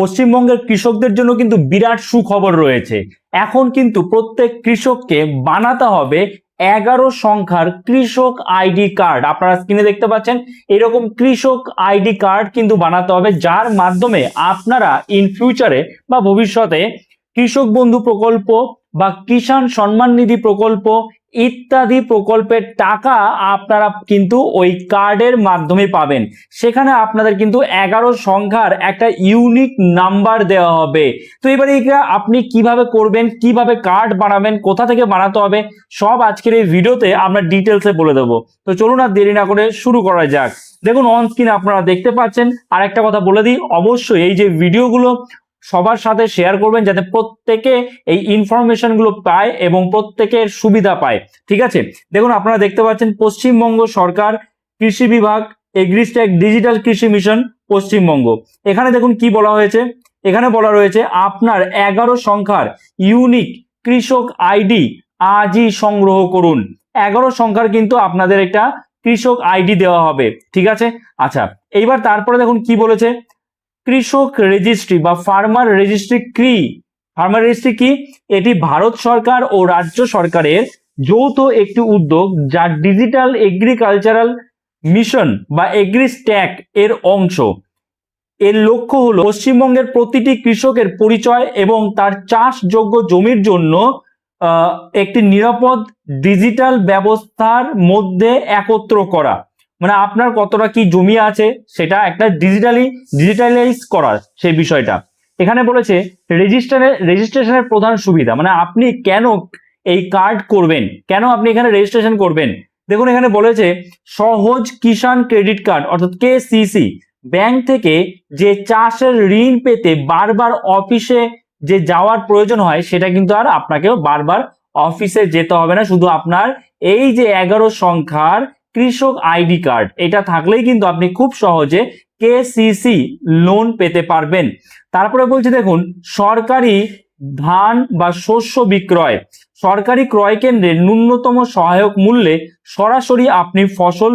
পশ্চিমবঙ্গের কৃষকদের জন্য কিন্তু বিরাট সুখবর রয়েছে। এখন কিন্তু প্রত্যেক কৃষককে বানাতে হবে 11 সংখ্যার কৃষক আইডি কার্ড। আপনারা স্ক্রিনে দেখতে পাচ্ছেন এরকম কৃষক আইডি কার্ড কিন্তু বানাতে হবে, যার মাধ্যমে আপনারা ইন ফিউচারে বা ভবিষ্যতে কৃষক বন্ধু প্রকল্প বা কিষাণ সম্মান নিধি প্রকল্প ইত্যাদি প্রকল্পের টাকা আপনারা কিন্তু ওই কার্ডের মাধ্যমে পাবেন। সেখানে আপনাদের কিন্তু 11 সংখ্যার একটা ইউনিক নাম্বার দেওয়া হবে। তো এবারে আপনি কিভাবে করবেন, কিভাবে কার্ড বানাবেন, কোথা থেকে বানাতে হবে, সব আজকের এই ভিডিওতে আমরা ডিটেলসে বলে দেবো। তো চলুন আর দেরি না করে শুরু করা যাক। দেখুন অন স্ক্রিন আপনারা দেখতে পাচ্ছেন। আর একটা কথা বলে দিই, অবশ্যই এই যে ভিডিওগুলো সবার সাথে শেয়ার করবেন যাতে প্রত্যেকে এই ইনফরমেশন গুলো পায় এবং প্রত্যেকের সুবিধা পায়। ঠিক আছে, দেখুন আপনারা দেখতে পাচ্ছেন পশ্চিমবঙ্গ সরকার কৃষি বিভাগ এগ্রিস্টেক ডিজিটাল কৃষি মিশন পশ্চিমবঙ্গ। এখানে দেখুন কি বলা হয়েছে, এখানে বলা রয়েছে আপনার 11 সংখ্যার ইউনিক কৃষক আইডি আজই সংগ্রহ করুন। 11 সংখ্যার কিন্তু আপনাদের একটা কৃষক আইডি দেওয়া হবে। ঠিক আছে, আচ্ছা এইবার তারপরে দেখুন কি বলেছে, কৃষক রেজিস্ট্রি বা ফার্মার রেজিস্ট্রি কি? ফার্মার রেজিস্ট্রি কি? এটি ভারত সরকার ও রাজ্য সরকারের যৌথ একটি উদ্যোগ যা ডিজিটাল এগ্রিকালচারাল মিশন বা এগ্রিস্ট্যাক এর অংশ। এর লক্ষ্য হলো পশ্চিমবঙ্গের প্রতিটি কৃষকের পরিচয় এবং তার চাষযোগ্য জমির জন্য একটি নিরাপদ ডিজিটাল ব্যবস্থার মধ্যে একত্র করা। মানে আপনার কতটা কি জমি আছে সেটা একটা ডিজিটালাইজ করার সেই বিষয়টা। এখানে বলেছে রেজিস্ট্রেশনের প্রধান সুবিধা, মানে আপনি কেন এই কার্ড করবেন, কেন আপনি এখানে রেজিস্ট্রেশন করবেন। দেখুন এখানে বলেছে সহজ কিষাণ ক্রেডিট কার্ড অর্থাৎ KCC। ব্যাংক থেকে যে চাষের ঋণ পেতে বারবার অফিসে যে যাওয়ার প্রয়োজন হয় সেটা কিন্তু আর আপনাকেও বারবার অফিসে যেতে হবে না। শুধু আপনার এই যে 11 সংখ্যার কৃষক আইডি কার্ড এটা থাকলেই কিন্তু আপনি খুব সহজে KCC লোন পেতে পারবেন। তারপরে বলছে দেখুন সরকারি ধান বা শস্য বিক্রয়, সরকারি ক্রয় কেন্দ্রে ন্যূনতম সহায়ক মূল্যে সরাসরি আপনি ফসল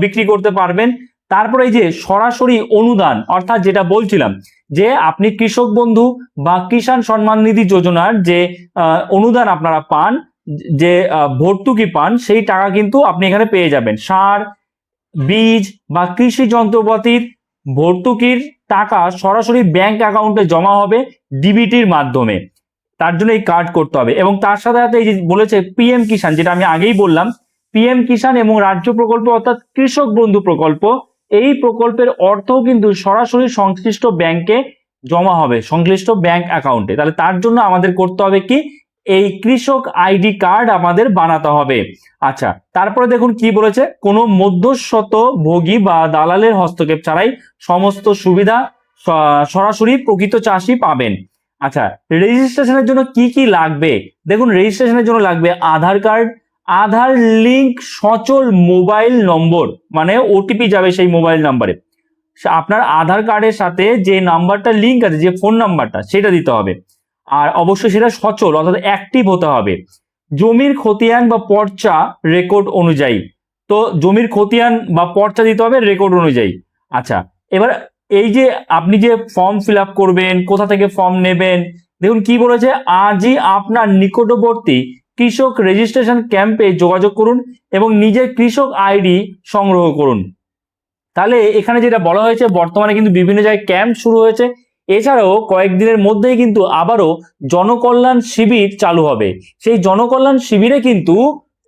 বিক্রি করতে পারবেন। তারপরে এই যে সরাসরি অনুদান, অর্থাৎ যেটা বলছিলাম যে আপনি কৃষক বন্ধু বা কিষাণ সম্মান নিধি যোজনার যে অনুদান আপনারা পান, যে ভর্তুকি পান, সেই টাকা কিন্তু আপনি এখানে পেয়ে যাবেন। সার, বীজ বা কৃষি যন্ত্রপাতির ভর্তুকির টাকা সরাসরি ব্যাংক অ্যাকাউন্টে জমা হবে ডিবিটির মাধ্যমে। তার জন্য এই কার্ড করতে হবে। এবং তার সাথে সাথে এই যে বলেছে PM কিষাণ, যেটা আমি আগেই বললাম, PM কিষাণ এবং রাজ্য প্রকল্প অর্থাৎ কৃষক বন্ধু প্রকল্প, এই প্রকল্পের অর্থও কিন্তু সরাসরি সংশ্লিষ্ট ব্যাংকে জমা হবে, সংশ্লিষ্ট ব্যাংক অ্যাকাউন্টে। তাহলে তার জন্য আমাদের করতে হবে কি, এই কৃষক আইডি কার্ড আমাদের বানাতে হবে। আচ্ছা তারপরে দেখুন কি বলেছে, কোনো মধ্যস্বত্ব ভোগী বা দালালের হস্তক্ষেপ ছাড়াই সমস্ত সুবিধা সরাসরি প্রকৃত চাষি পাবেন। আচ্ছা রেজিস্ট্রেশনের জন্য কি কি লাগবে, দেখুন রেজিস্ট্রেশনের জন্য লাগবে আধার কার্ড, আধার লিঙ্ক সচল মোবাইল নম্বর, মানে OTP যাবে সেই মোবাইল নাম্বারে। আপনার আধার কার্ডের সাথে যে নাম্বারটা লিঙ্ক আছে, যে ফোন নাম্বারটা, সেটা দিতে হবে। আর অবশ্যই সেটা সচল অর্থাৎ অ্যাক্টিভ হতে হবে। জমির খতিয়ান বা পর্চা রেকর্ড অনুযায়ী, তো জমির খতিয়ান বা পর্চা দিতে হবে রেকর্ড অনুযায়ী। আচ্ছা এবার এই যে আপনি যে ফর্ম ফিল আপ করবেন, কোথা থেকে ফর্ম নেবেন, দেখুন কি বলেছে, আজই আপনার নিকটবর্তী কৃষক রেজিস্ট্রেশন ক্যাম্পে যোগাযোগ করুন এবং নিজের কৃষক আইডি সংগ্রহ করুন। তাহলে এখানে যেটা বলা হয়েছে, বর্তমানে কিন্তু বিভিন্ন জায়গায় ক্যাম্প শুরু হয়েছে। এছাড়াও কয়েকদিনের মধ্যেই কিন্তু আবারও জনকল্যাণ শিবির চালু হবে। সেই জনকল্যাণ শিবিরে কিন্তু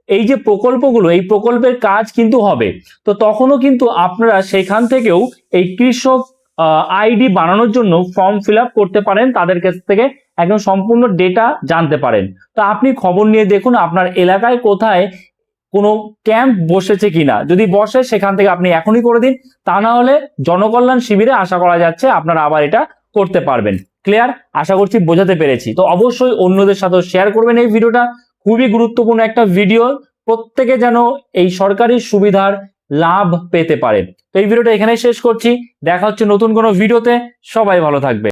এই যে প্রকল্পগুলো, এই প্রকল্পের কাজ কিন্তু হবে। তো তখনও কিন্তু আপনারা সেখান থেকেও এই কৃষক আইডি বানানোর জন্য ফর্ম ফিল আপ করতে পারেন, তাদের কাছ থেকে একদম সম্পূর্ণ ডেটা জানতে পারেন। তো আপনি খবর নিয়ে দেখুন আপনার এলাকায় কোথায় কোনো ক্যাম্প বসেছে কিনা, যদি বসে সেখান থেকে আপনি এখনই করে দিন। তা না হলে জনকল্যাণ শিবিরে আশা করা যাচ্ছে আপনারা আবার এটা করতে পারবেন। ক্লিয়ার? আশা করছি বোঝাতে পেরেছি। তো অবশ্যই অন্যদের সাথে শেয়ার করবেন এই ভিডিওটা, খুবই গুরুত্বপূর্ণ একটা ভিডিও, প্রত্যেকে যেন এই সরকারি সুবিধার লাভ পেতে পারে। তো এই ভিডিওটা এখানেই শেষ করছি, দেখা হচ্ছে নতুন কোনো ভিডিওতে। সবাই ভালো থাকবে।